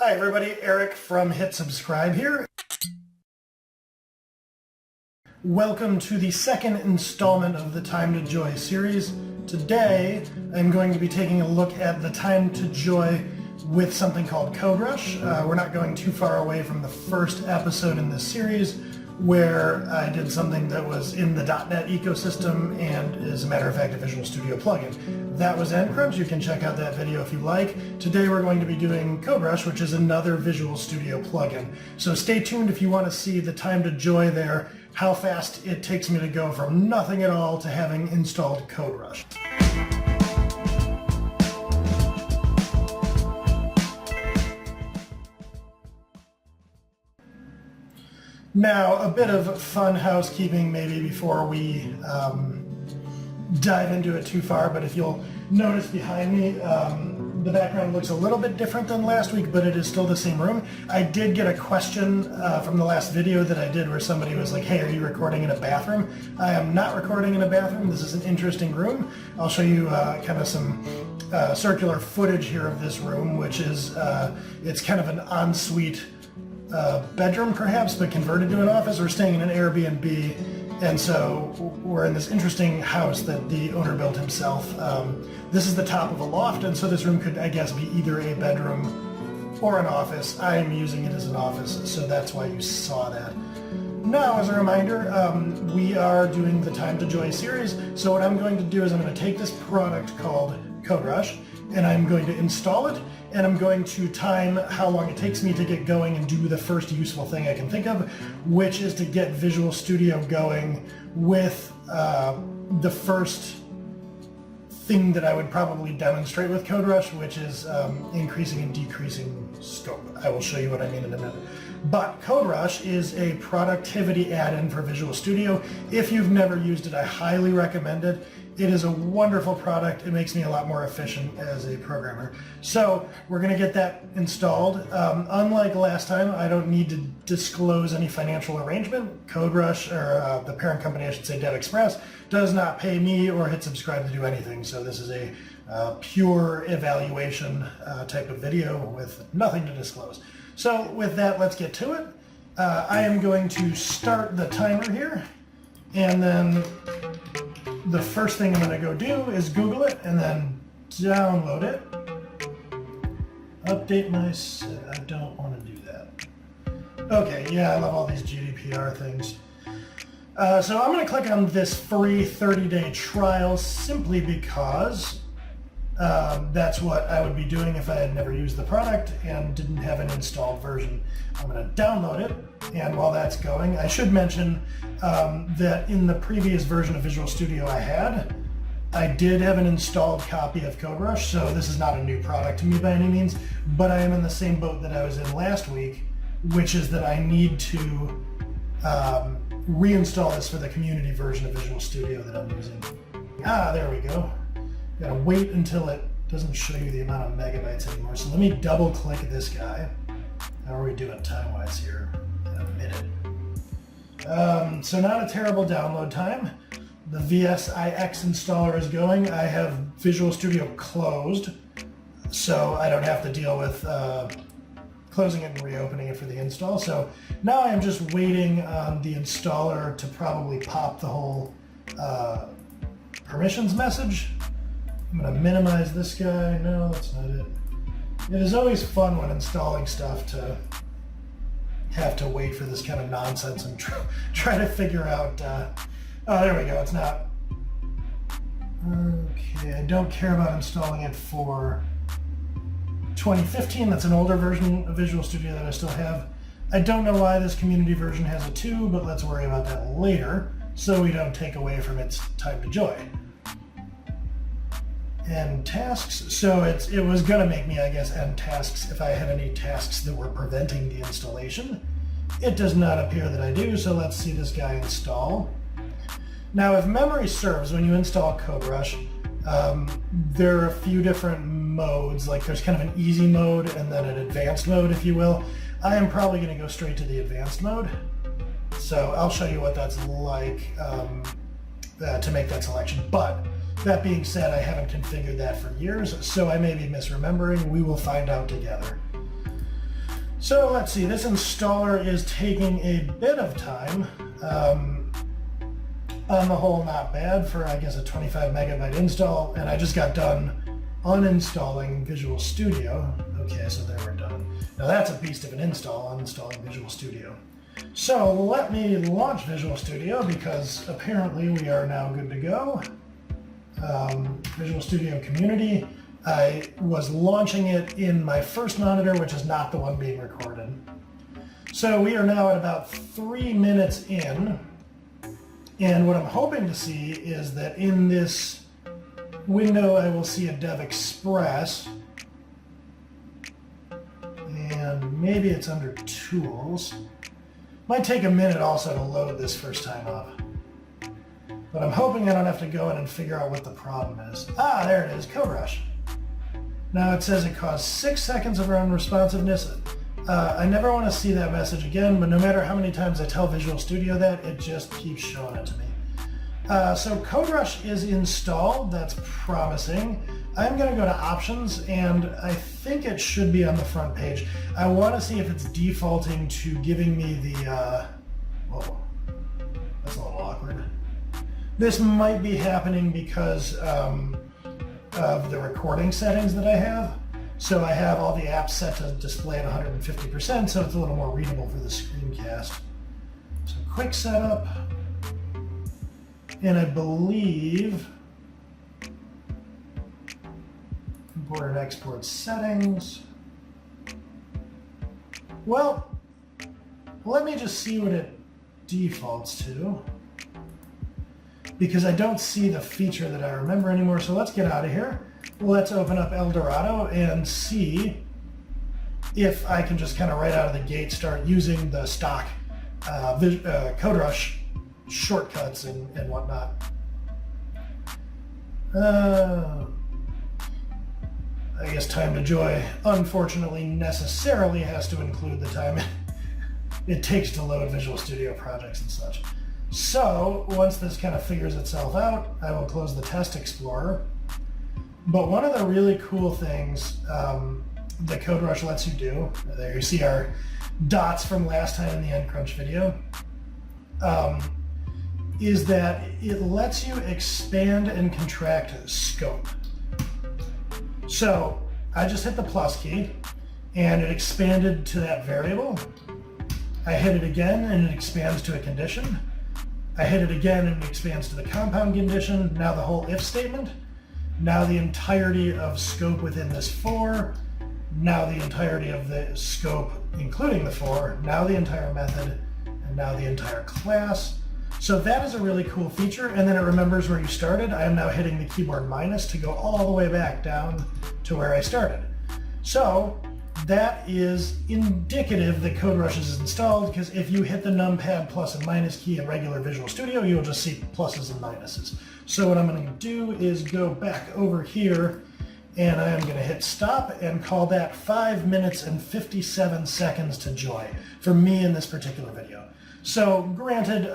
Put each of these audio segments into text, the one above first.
Hi everybody, Eric from Hit Subscribe here. Welcome to the second installment of the Time to Joy series. Today I'm going to be taking a look at the Time to Joy with something called CodeRush. We're not going too far away from the first episode in this series where I did something that was in the .NET ecosystem and is a matter of fact a Visual Studio plugin. That was nCrunch. You can check out that video if you like. Today we're going to be doing CodeRush, which is another Visual Studio plugin. So stay tuned if you want to see the Time to Joy there, how fast it takes me to go from nothing at all to having installed CodeRush. Now, a bit of fun housekeeping maybe before we dive into it too far, but if you'll notice behind me, the background looks a little bit different than last week, but it is still the same room. I did get a question from the last video that I did where somebody was like, hey, are you recording in a bathroom? I am not recording in a bathroom. This is an interesting room. I'll show you kind of some circular footage here of this room, which is, it's kind of an ensuite bedroom perhaps, but converted to an office. We're staying in an Airbnb, and so we're in this interesting house that the owner built himself. This is the top of a loft, and so this room could, I guess, be either a bedroom or an office. I am using it as an office, so that's why you saw that. Now, as a reminder, we are doing the Time to Joy series, so what I'm going to do is I'm going to take this product called CodeRush, and I'm going to install it, and I'm going to time how long it takes me to get going and do the first useful thing I can think of, which is to get Visual Studio going with the first thing that I would probably demonstrate with CodeRush, which is increasing and decreasing scope. I will show you what I mean in a minute. But CodeRush is a productivity add-in for Visual Studio. If you've never used it, I highly recommend it. It is a wonderful product. It makes me a lot more efficient as a programmer. So we're going to get that installed. Unlike last time, I don't need to disclose any financial arrangement. CodeRush, or the parent company, I should say, DevExpress, does not pay me or Hit Subscribe to do anything. So this is a pure evaluation type of video with nothing to disclose. So with that, let's get to it. I am going to start the timer here, and then the first thing I'm going to go do is Google it and then download it. Update my set. I don't want to do that. Okay, yeah, I love all these GDPR things. So I'm going to click on this free 30-day trial simply because that's what I would be doing if I had never used the product and didn't have an installed version. I'm going to download it, and while that's going, I should mention that in the previous version of Visual Studio I did have an installed copy of CodeRush, so this is not a new product to me by any means, but I am in the same boat that I was in last week, which is that I need to reinstall this for the community version of Visual Studio that I'm using. There we go. Gotta wait until it doesn't show you the amount of megabytes anymore. So let me double click this guy. How are we doing time-wise here? In a minute. So not a terrible download time. The VSIX installer is going. I have Visual Studio closed, so I don't have to deal with closing it and reopening it for the install. So now I'm just waiting on the installer to probably pop the whole permissions message. I'm going to minimize this guy. No, that's not it. It is always fun when installing stuff to have to wait for this kind of nonsense and try to figure out... oh, there we go. It's not... Okay, I don't care about installing it for 2015. That's an older version of Visual Studio that I still have. I don't know why this community version has a 2, but let's worry about that later so we don't take away from its Time to Joy. End tasks. So it was going to make me, I guess, end tasks if I had any tasks that were preventing the installation. It does not appear that I do, so let's see this guy install. Now, if memory serves, when you install CodeRush, there are a few different modes, like there's kind of an easy mode and then an advanced mode, if you will. I am probably going to go straight to the advanced mode. So I'll show you what that's like to make that selection. But that being said, I haven't configured that for years, so I may be misremembering. We will find out together. So let's see, this installer is taking a bit of time. On the whole, not bad for, I guess, a 25 megabyte install, and I just got done uninstalling Visual Studio. Okay, so there we're done. Now that's a beast of an install, uninstalling Visual Studio. So let me launch Visual Studio because apparently we are now good to go. Visual Studio Community. I was launching it in my first monitor, which is not the one being recorded. So we are now at about 3 minutes in, and what I'm hoping to see is that in this window I will see a Dev Express, and maybe it's under Tools. Might take a minute also to load this first time up. But I'm hoping I don't have to go in and figure out what the problem is. Ah, there it is, CodeRush. Now it says it caused 6 seconds of unresponsiveness. I never want to see that message again, but no matter how many times I tell Visual Studio that, it just keeps showing it to me. So CodeRush is installed, that's promising. I'm going to go to Options, and I think it should be on the front page. I want to see if it's defaulting to giving me the, whoa, that's a little awkward. This might be happening because of the recording settings that I have. So I have all the apps set to display at 150%, so it's a little more readable for the screencast. So quick setup, and I believe import and export settings. Well, let me just see what it defaults to, because I don't see the feature that I remember anymore. So let's get out of here. Let's open up Eldorado and see if I can just kind of right out of the gate start using the stock CodeRush shortcuts and whatnot. I guess Time to Joy, unfortunately, necessarily has to include the time it takes to load Visual Studio projects and such. So once this kind of figures itself out, I will close the Test Explorer. But one of the really cool things that CodeRush lets you do, there you see our dots from last time in the EndCrunch video, is that it lets you expand and contract scope. So I just hit the plus key and it expanded to that variable. I hit it again and it expands to a condition. I hit it again and it expands to the compound condition. Now the whole if statement. Now the entirety of scope within this for. Now the entirety of the scope including the for. Now the entire method. And now the entire class. So that is a really cool feature, and then it remembers where you started. I am now hitting the keyboard minus to go all the way back down to where I started. So that is indicative that CodeRush is installed, because if you hit the numpad plus and minus key in regular Visual Studio, you'll just see pluses and minuses. So what I'm going to do is go back over here, and I am going to hit stop and call that 5 minutes and 57 seconds to joy for me in this particular video. So granted,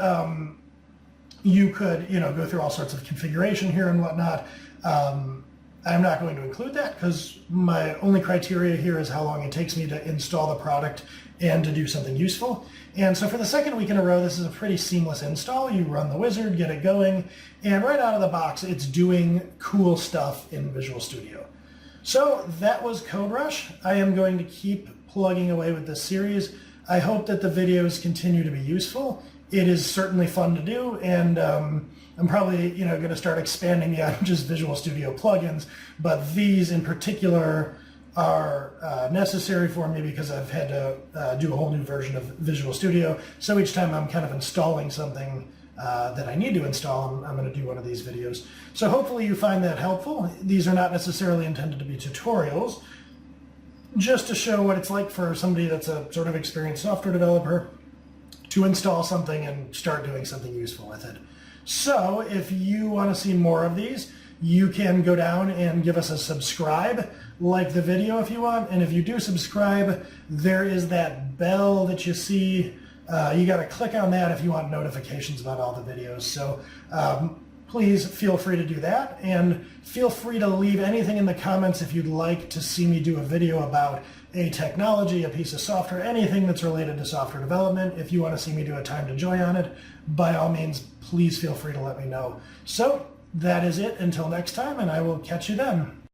you could, go through all sorts of configuration here and whatnot. I'm not going to include that because my only criteria here is how long it takes me to install the product and to do something useful. And so for the second week in a row, this is a pretty seamless install. You run the wizard, get it going, and right out of the box, it's doing cool stuff in Visual Studio. So that was CodeRush. I am going to keep plugging away with this series. I hope that the videos continue to be useful. It is certainly fun to do, and I'm probably going to start expanding beyond just Visual Studio plugins, but these in particular are necessary for me because I've had to do a whole new version of Visual Studio. So each time I'm kind of installing something that I need to install, I'm going to do one of these videos. So hopefully you find that helpful. These are not necessarily intended to be tutorials, just to show what it's like for somebody that's a sort of experienced software developer to install something and start doing something useful with it. So if you want to see more of these, you can go down and give us a subscribe, like the video if you want, and if you do subscribe, there is that bell that you see. You got to click on that if you want notifications about all the videos. So please feel free to do that, and feel free to leave anything in the comments if you'd like to see me do a video about a technology, a piece of software, anything that's related to software development. If you want to see me do a time to joy on it, by all means, please feel free to let me know. So that is it until next time, and I will catch you then.